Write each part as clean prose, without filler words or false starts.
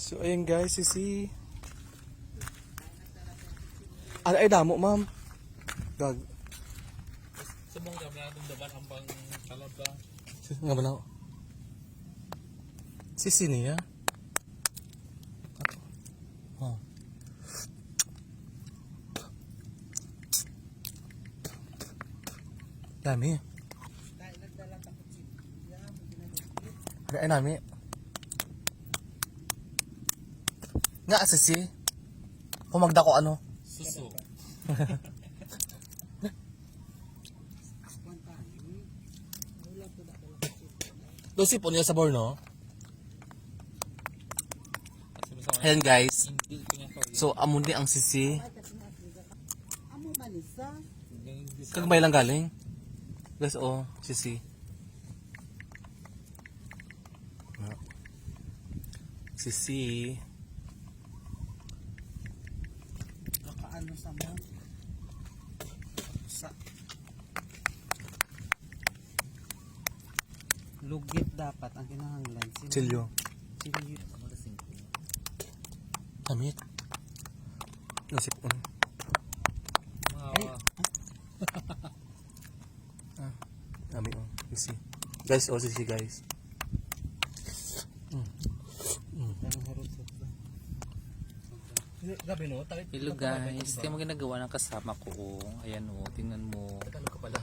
So ayun guys, sisi. Ay damo ma'am. Gag. Subong kami atong daban ang pang talaba. Nga ba na? Sisi niya. Oh. Dami. Ay nami. Nga sisi. Kumagda ko ano? Suso. Dosi po niya sabor no? Kasi masama Ayan guys. hindi pinakaw. So amon ni ang sisi. Amo manisa. Kagmay lang galing. Guys oh, sisi. Sisi. Nakaano sa mo. Sa lugit dapat ang kinahanglan. Chilyo. Silyo. Amit. Nasip on. Ay, Ami on. Sisi. Guys oh sisi guys. parang harusot ba? Gabi no? Hello guys, ito yung ginagawa ng kasama ko. Ayan o, tingnan mo. Tatanong ka pala.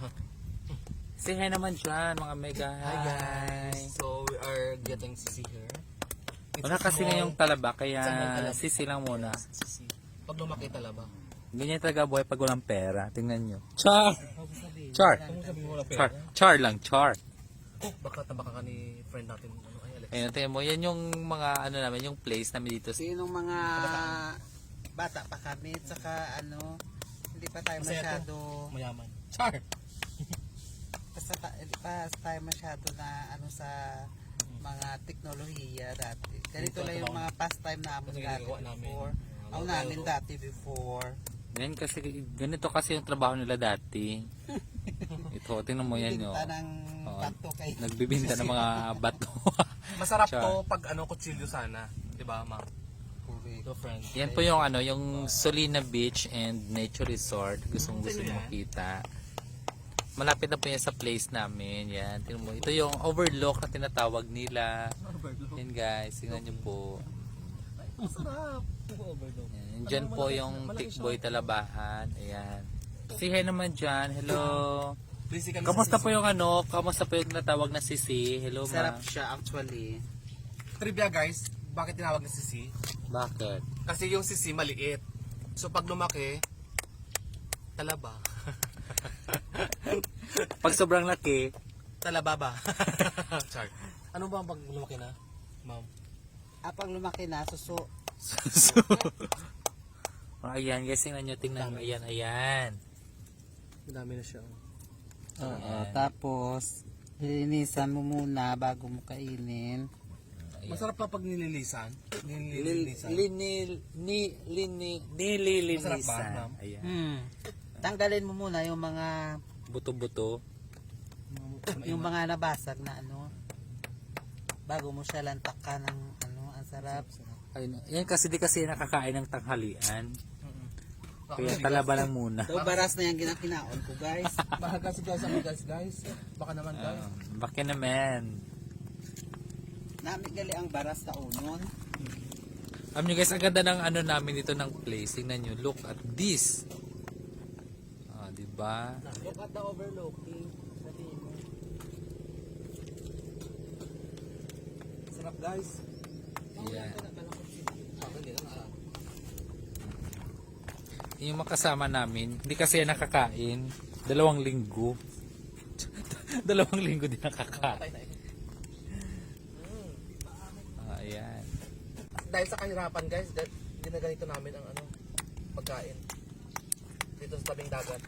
Say hi naman dyan mga mega. Hi guys. So we are getting sisi here. Wala kasi ngayong talaba, It's a small kaya talaba. sisi lang muna. Sisi. Pag lumaki talaba. Ganyan talaga buhay pag walang pera. Tingnan nyo. Char! Char! Sabi mo wala Char! Char lang, char! Baka tabaka ka ni friend natin. Ano, ay Alex. Ayun, tingnan mo. Yan yung mga ano namin, yung place namin dito. Sinong mga bata pa kami, saka ano, hindi pa tayo Masaya to. masyado, Mayaman. Char! hindi pa tayo masyado na ano sa mga teknolohiya dati. Ganito lang yung mga pastime namin Kasi dati ginagawa namin. before. Ako namin dati before. Ganyan kasi, ganito kasi yung trabaho nila dati. Ito, tingnan mo yan nyo. Binta ng Oo. pato kay Nagbibinta ng mga bato. Masarap Char. to pag ano kutsilyo sana. 'Di ba, ma'am? To friend. Yan po yung ano, yung Solina Beach and Nature Resort. Gusto nyo makita. Malapit na po yan sa place namin. Yan, tingnan mo. Ito yung overlook na tinatawag nila. Yan guys, tingnan nyo po. Masarap. Overlook. Yan, dyan po yung Tikboy Talabaan. Ayan. Say hi naman dyan. Hello. Busy kami Kamusta sa po yung ano? Kamusta po yung natawag na sisi? Hello ma. sarap siya actually. Trivia guys, bakit tinawag na sisi? Bakit? Kasi yung sisi maliit. So pag lumaki, talaba. Pag sobrang laki, Talaba ba? Char. Ano ba pag lumaki na, ma'am? Pag lumaki na, suso. oh, ayan guys, tingnan nyo. Tingnan nyo. Ayan, ayan. Madami na siya. Ayan. Tapos, lilinisan mo muna bago mo kainin. Ayan. Masarap pa pag nililisan. Nililisan. Nililinisan. Masarap ba, ma'am? Ayan. Tanggalin mo muna yung mga Buto-buto. mga nabasag na ano bago mo siya lantakan ng ano, ang sarap. Ayun. Yan kasi di kasi nakakain ng tanghalian. Kaya talaba lang muna. So, baras na yung kinakinaon ko, guys. Baka kasi guys, guys. Baka naman guys. Bakit naman? Nami gali ang baras sa unon. Alam nyo guys, ang ganda ng ano namin dito ng place. Tingnan nyo, look at this. Ah, diba? Look at the overlooking. Sabihin mo. Sarap guys. Yan. Yung makasama namin, hindi kasi yan nakakain. 2 linggo. 2 linggo din nakakain. Ah, ayan. Dahil sa kahirapan guys, ginaganito namin ang ano, pagkain. Dito sa tabing dagat.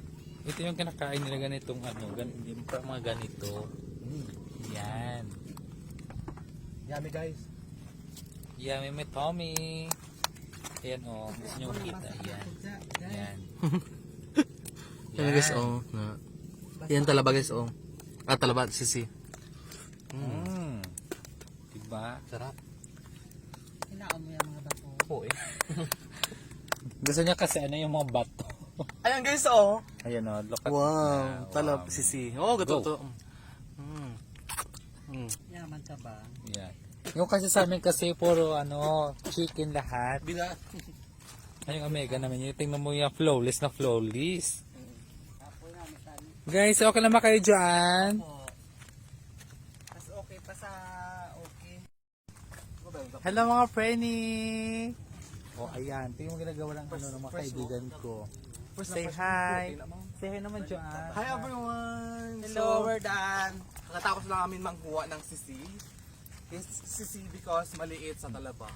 Ito yung kinakain nila ganitong ano, yung mga ganito. Yan. Yummy guys. Yummy may Tommy. Ayan o, gusto nyo makita. Ayan. Ayan. Yan guys, oh. Yan talaba guys, oh. Talaba, sisi. Diba? Sarap. Hinaon mo yung po eh. Gusto niya kasi ano yung mga bato. Ayan guys, oh. Ayan o, look at Wow, na. talab Wow. sisi. Oh, gato Go. to. Yaman ka ba? Yan. Yung kasi sa amin kasi puro ano, chicken lahat. Bina. Ay, yung omega naman yun. Tingnan mo yung flawless na flawless. Guys, okay naman kayo dyan? Mas okay pa sa okay. Hello mga Frenny! Oh, ayan. Tingnan mo ginagawa ng ano ng mga kaibigan ko. Say hi! Say hi naman, Joanne. Hi everyone! Hello, we're done. Nakatapos lang namin mangkuha ng sisi. Yung sisi because maliit sa talaba.